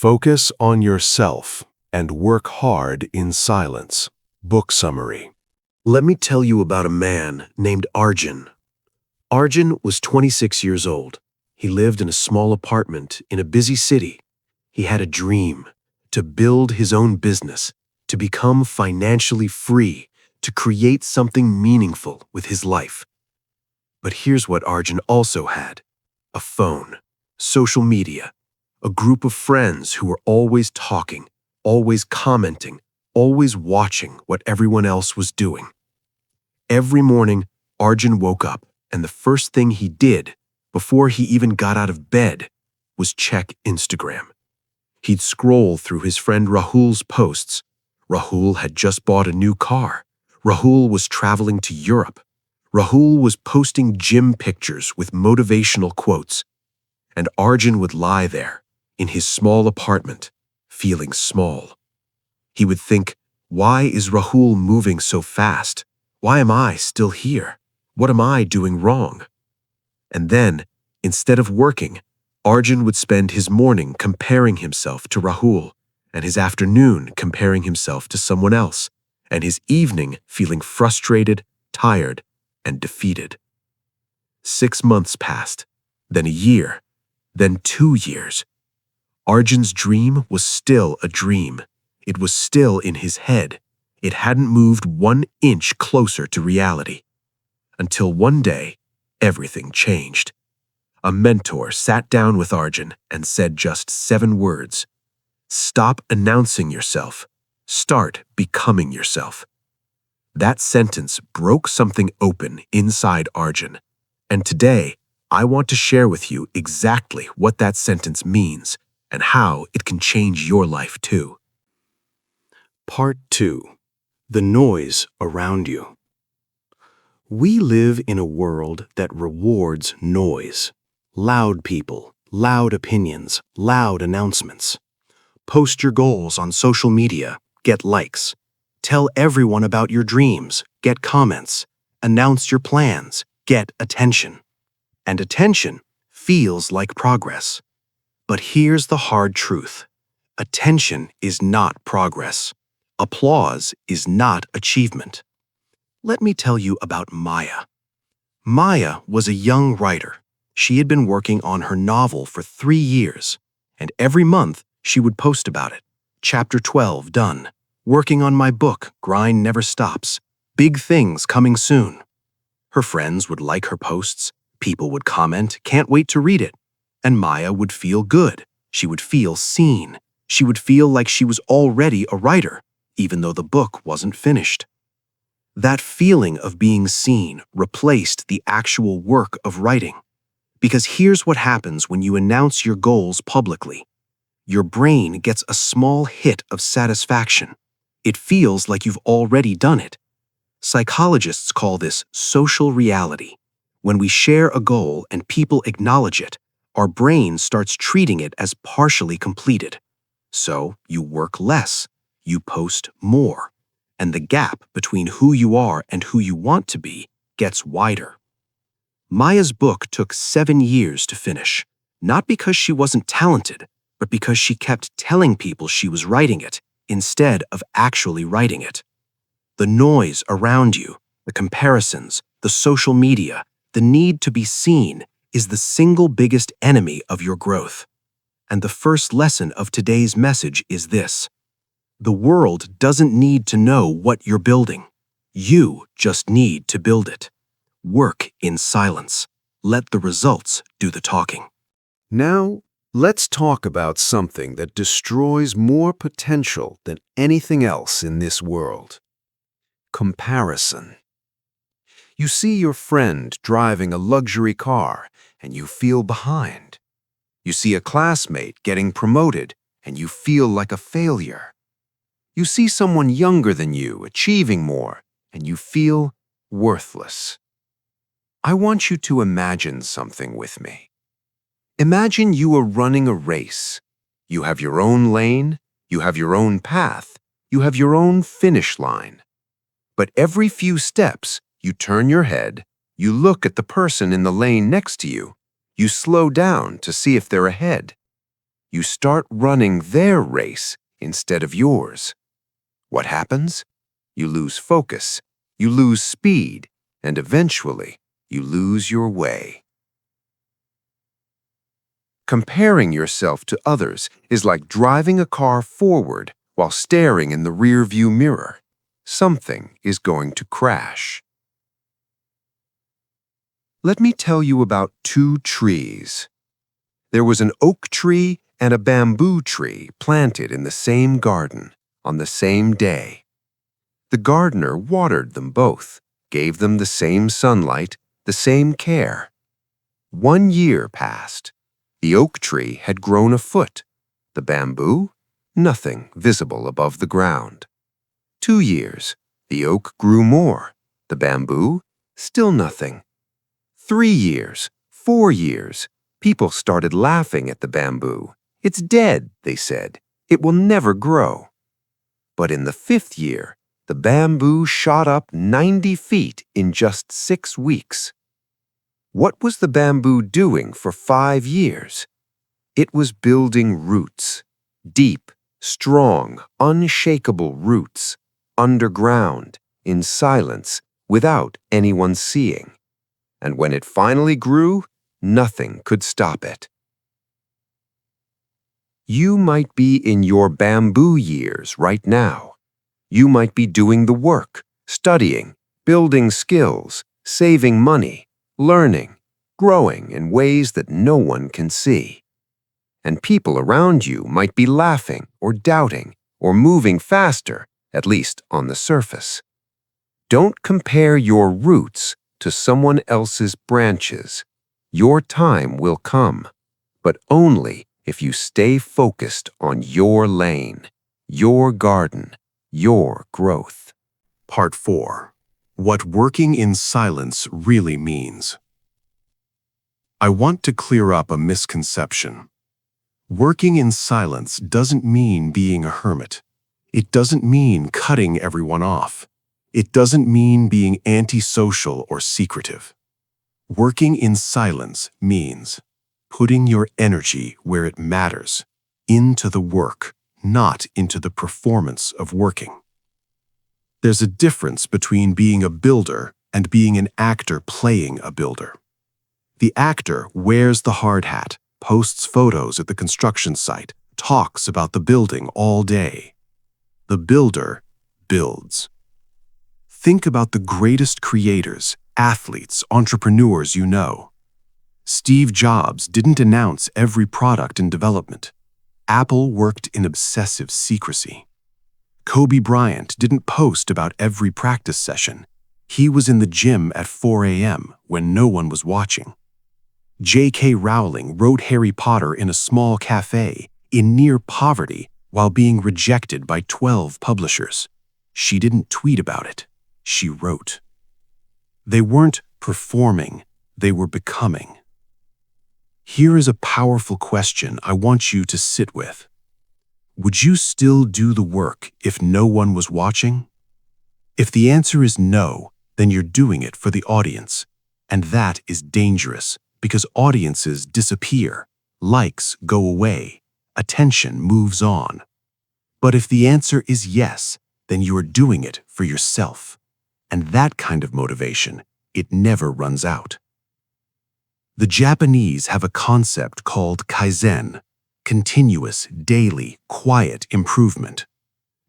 Focus on yourself and work hard in silence. Book summary. Let me tell you about a man named Arjun. Arjun was 26 years old. He lived in a small apartment in a busy city. He had a dream to build his own business, to become financially free, to create something meaningful with his life. But here's what Arjun also had: a phone, social media, a group of friends who were always talking, always commenting, always watching what everyone else was doing. Every morning, Arjun woke up, and the first thing he did, before he even got out of bed, was check Instagram. He'd scroll through his friend Rahul's posts. Rahul had just bought a new car. Rahul was traveling to Europe. Rahul was posting gym pictures with motivational quotes. And Arjun would lie there, in his small apartment, feeling small. He would think, why is Rahul moving so fast? Why am I still here? What am I doing wrong? And then, instead of working, Arjun would spend his morning comparing himself to Rahul, and his afternoon comparing himself to someone else, and his evening feeling frustrated, tired, and defeated. 6 months passed, then a year, then 2 years. Arjun's dream was still a dream. It was still in his head. It hadn't moved 1 inch closer to reality. Until one day, everything changed. A mentor sat down with Arjun and said just 7 words. Stop announcing yourself. Start becoming yourself. That sentence broke something open inside Arjun. And today, I want to share with you exactly what that sentence means and how it can change your life too. Part 2. The noise around you. We live in a world that rewards noise. Loud people, loud opinions, loud announcements. Post your goals on social media, get likes. Tell everyone about your dreams, get comments. Announce your plans, get attention. And attention feels like progress. But here's the hard truth. Attention is not progress. Applause is not achievement. Let me tell you about Maya. Maya was a young writer. She had been working on her novel for 3 years, and every month she would post about it. Chapter 12 done. Working on my book, grind never stops. Big things coming soon. Her friends would like her posts. People would comment, can't wait to read it. And Maya would feel good. She would feel seen. She would feel like she was already a writer, even though the book wasn't finished. That feeling of being seen replaced the actual work of writing. Because here's what happens when you announce your goals publicly. Your brain gets a small hit of satisfaction. It feels like you've already done it. Psychologists call this social reality. When we share a goal and people acknowledge it, our brain starts treating it as partially completed. So you work less, you post more, and the gap between who you are and who you want to be gets wider. Maya's book took 7 years to finish, not because she wasn't talented, but because she kept telling people she was writing it instead of actually writing it. The noise around you, the comparisons, the social media, the need to be seen is the single biggest enemy of your growth. And the first lesson of today's message is this: the world doesn't need to know what you're building. You just need to build it. Work in silence. Let the results do the talking. Now, let's talk about something that destroys more potential than anything else in this world. Comparison. You see your friend driving a luxury car, and you feel behind. You see a classmate getting promoted, and you feel like a failure. You see someone younger than you achieving more, and you feel worthless. I want you to imagine something with me. Imagine you are running a race. You have your own lane, you have your own path, you have your own finish line. But every few steps, you turn your head, you look at the person in the lane next to you, you slow down to see if they're ahead. You start running their race instead of yours. What happens? You lose focus, you lose speed, and eventually you lose your way. Comparing yourself to others is like driving a car forward while staring in the rearview mirror. Something is going to crash. Let me tell you about two trees. There was an oak tree and a bamboo tree planted in the same garden on the same day. The gardener watered them both, gave them the same sunlight, the same care. 1 year passed. The oak tree had grown a foot. The bamboo? Nothing visible above the ground. 2 years. The oak grew more. The bamboo? Still nothing. 3 years. 4 years. People started laughing at the bamboo. It's dead, they said. It will never grow. But in the 5th year, the bamboo shot up 90 feet in just 6 weeks. What was the bamboo doing for 5 years? It was building roots. Deep, strong, unshakable roots. Underground, in silence, without anyone seeing. And when it finally grew, nothing could stop it. You might be in your bamboo years right now. You might be doing the work, studying, building skills, saving money, learning, growing in ways that no one can see. And people around you might be laughing or doubting or moving faster, at least on the surface. Don't compare your roots to someone else's branches. Your time will come, but only if you stay focused on your lane, your garden, your growth. Part 4. What working in silence really means. I want to clear up a misconception. Working in silence doesn't mean being a hermit. It doesn't mean cutting everyone off. It doesn't mean being antisocial or secretive. Working in silence means putting your energy where it matters, into the work, not into the performance of working. There's a difference between being a builder and being an actor playing a builder. The actor wears the hard hat, posts photos at the construction site, talks about the building all day. The builder builds. Think about the greatest creators, athletes, entrepreneurs you know. Steve Jobs didn't announce every product in development. Apple worked in obsessive secrecy. Kobe Bryant didn't post about every practice session. He was in the gym at 4 a.m. when no one was watching. J.K. Rowling wrote Harry Potter in a small cafe in near poverty while being rejected by 12 publishers. She didn't tweet about it. She wrote. They weren't performing, they were becoming. Here is a powerful question I want you to sit with. Would you still do the work if no one was watching? If the answer is no, then you're doing it for the audience. And that is dangerous because audiences disappear, likes go away, attention moves on. But if the answer is yes, then you are doing it for yourself. And that kind of motivation, it never runs out. The Japanese have a concept called Kaizen, continuous, daily, quiet improvement.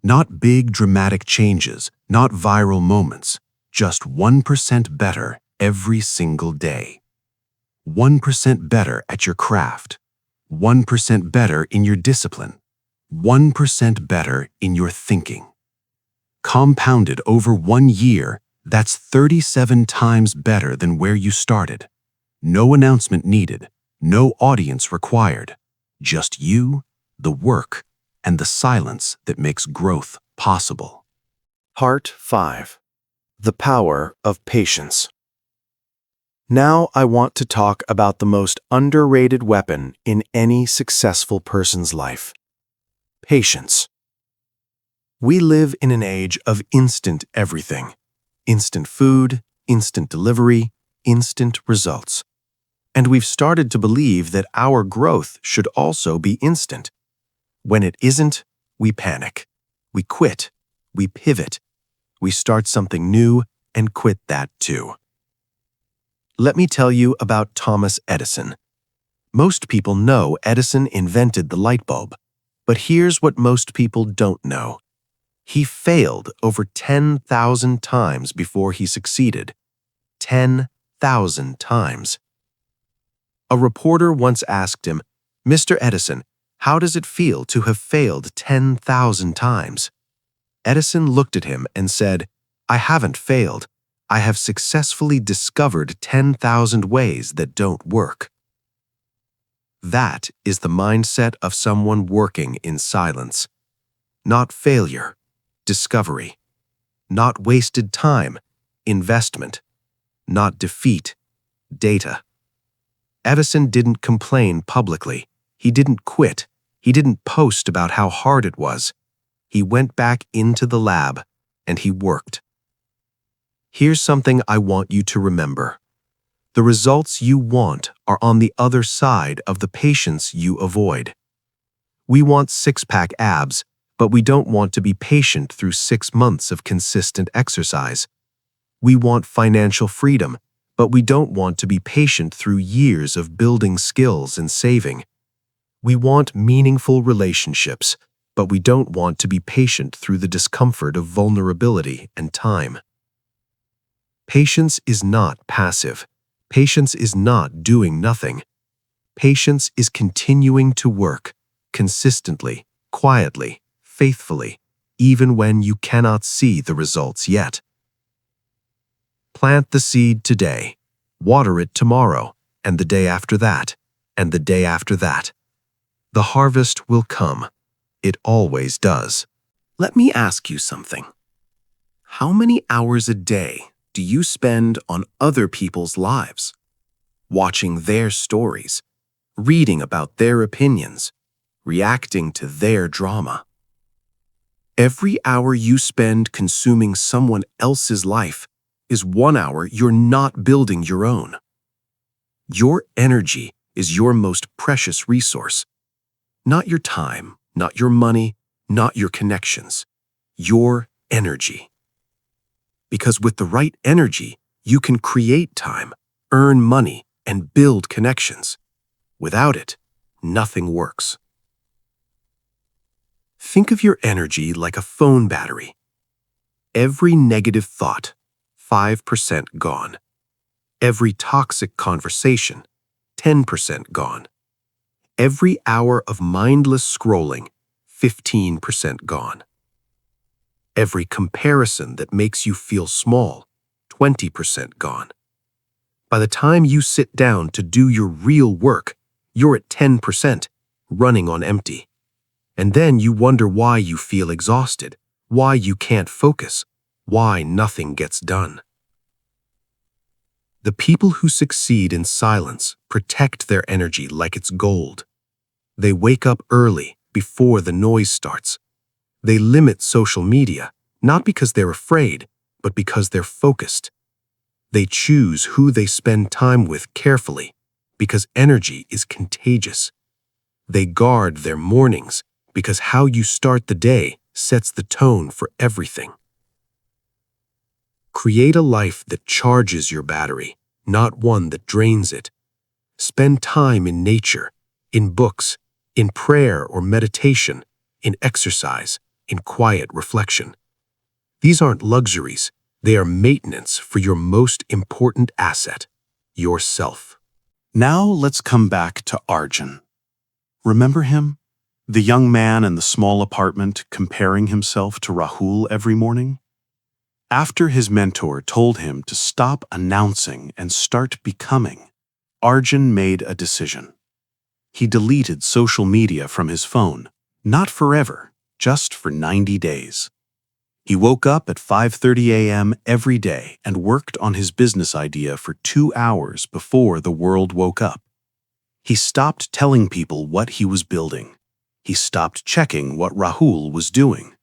Not big dramatic changes, not viral moments, just 1% better every single day. 1% better at your craft, 1% better in your discipline, 1% better in your thinking. Compounded over 1 year, that's 37 times better than where you started. No announcement needed, no audience required. Just you, the work, and the silence that makes growth possible. Part 5. The Power of Patience. Now I want to talk about the most underrated weapon in any successful person's life. Patience. We live in an age of instant everything. Instant food, instant delivery, instant results. And we've started to believe that our growth should also be instant. When it isn't, we panic. We quit. We pivot. We start something new and quit that too. Let me tell you about Thomas Edison. Most people know Edison invented the light bulb, but here's what most people don't know. He failed over 10,000 times before he succeeded. 10,000 times. A reporter once asked him, "Mr. Edison, how does it feel to have failed 10,000 times?" Edison looked at him and said, "I haven't failed. I have successfully discovered 10,000 ways that don't work." That is the mindset of someone working in silence. Not failure, discovery. Not wasted time, investment. Not defeat, data. Edison didn't complain publicly. He didn't quit. He didn't post about how hard it was. He went back into the lab, and he worked. Here's something I want you to remember. The results you want are on the other side of the patience you avoid. We want six-pack abs, but we don't want to be patient through 6 months of consistent exercise. We want financial freedom, but we don't want to be patient through years of building skills and saving. We want meaningful relationships, but we don't want to be patient through the discomfort of vulnerability and time. Patience is not passive. Patience is not doing nothing. Patience is continuing to work, consistently, quietly, faithfully, even when you cannot see the results yet. Plant the seed today, water it tomorrow, and the day after that, and the day after that. The harvest will come. It always does. Let me ask you something. How many hours a day do you spend on other people's lives? Watching their stories, reading about their opinions, reacting to their drama. Every hour you spend consuming someone else's life is 1 hour you're not building your own. Your energy is your most precious resource. Not your time, not your money, not your connections. Your energy. Because with the right energy, you can create time, earn money, and build connections. Without it, nothing works. Think of your energy like a phone battery. Every negative thought, 5% gone. Every toxic conversation, 10% gone. Every hour of mindless scrolling, 15% gone. Every comparison that makes you feel small, 20% gone. By the time you sit down to do your real work, you're at 10%, running on empty. And then you wonder why you feel exhausted, why you can't focus, why nothing gets done. The people who succeed in silence protect their energy like it's gold. They wake up early, before the noise starts. They limit social media, not because they're afraid, but because they're focused. They choose who they spend time with carefully, because energy is contagious. They guard their mornings, because how you start the day sets the tone for everything. Create a life that charges your battery, not one that drains it. Spend time in nature, in books, in prayer or meditation, in exercise, in quiet reflection. These aren't luxuries, they are maintenance for your most important asset, yourself. Now let's come back to Arjun. Remember him? The young man in the small apartment comparing himself to Rahul every morning? After his mentor told him to stop announcing and start becoming, Arjun made a decision. He deleted social media from his phone, not forever, just for 90 days. He woke up at 5:30 a.m. every day and worked on his business idea for 2 hours before the world woke up. He stopped telling people what he was building. He stopped checking what Rahul was doing.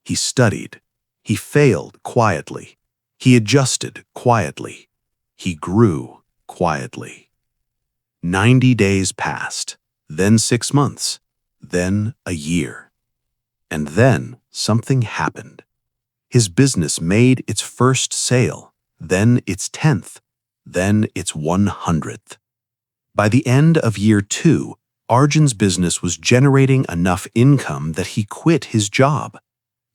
He studied. He failed quietly. He adjusted quietly. He grew quietly. 90 days passed, then 6 months, then a year. And then something happened. His business made its first sale, then its 10th, then its 100th. By the end of year 2, Arjun's business was generating enough income that he quit his job.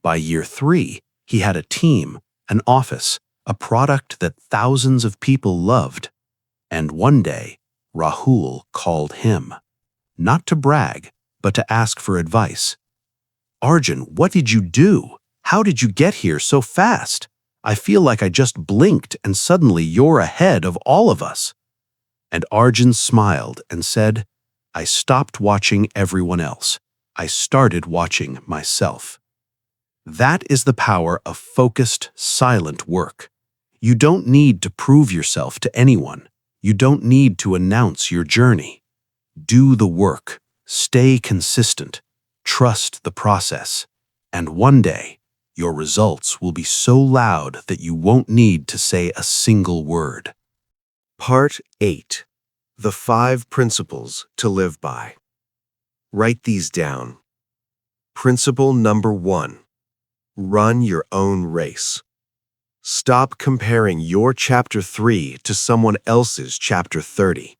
By year 3, he had a team, an office, a product that thousands of people loved. And one day, Rahul called him. Not to brag, but to ask for advice. "Arjun, what did you do? How did you get here so fast? I feel like I just blinked and suddenly you're ahead of all of us." And Arjun smiled and said, "I stopped watching everyone else. I started watching myself." That is the power of focused, silent work. You don't need to prove yourself to anyone. You don't need to announce your journey. Do the work. Stay consistent. Trust the process. And one day, your results will be so loud that you won't need to say a single word. Part 8. The 5 Principles to Live By. Write these down. Principle number 1. Run your own race. Stop comparing your chapter 3 to someone else's chapter 30.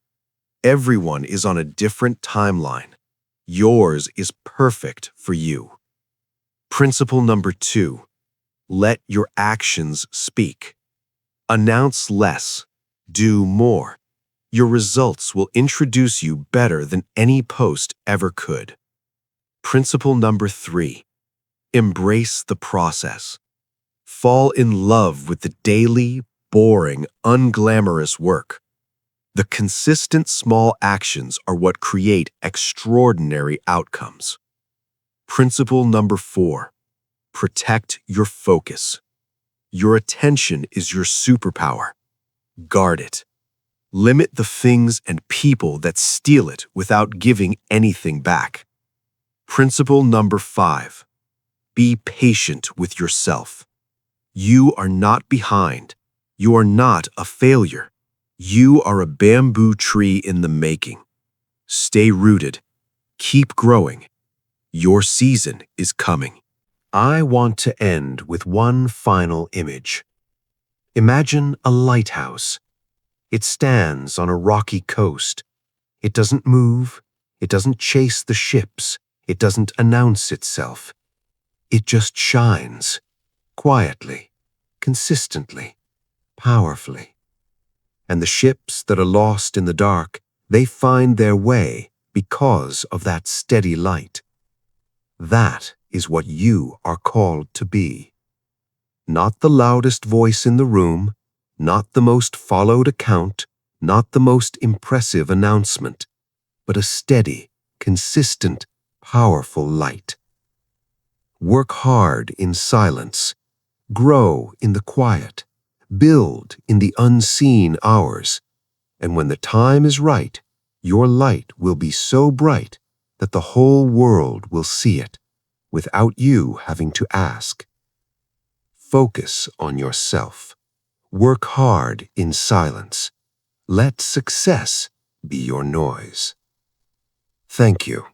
Everyone is on a different timeline. Yours is perfect for you. Principle number 2. Let your actions speak. Announce less. Do more. Your results will introduce you better than any post ever could. Principle number 3. Embrace the process. Fall in love with the daily, boring, unglamorous work. The consistent small actions are what create extraordinary outcomes. Principle number 4. Protect your focus. Your attention is your superpower. Guard it. Limit the things and people that steal it without giving anything back. Principle number 5. Be patient with yourself. You are not behind. You are not a failure. You are a bamboo tree in the making. Stay rooted. Keep growing. Your season is coming. I want to end with one final image. Imagine a lighthouse. It stands on a rocky coast. It doesn't move. It doesn't chase the ships. It doesn't announce itself. It just shines, quietly, consistently, powerfully. And the ships that are lost in the dark, they find their way because of that steady light. That is what you are called to be. Not the loudest voice in the room, not the most followed account, not the most impressive announcement, but a steady, consistent, powerful light. Work hard in silence. Grow in the quiet. Build in the unseen hours. And when the time is right, your light will be so bright that the whole world will see it, without you having to ask. Focus on yourself. Work hard in silence. Let success be your noise. Thank you.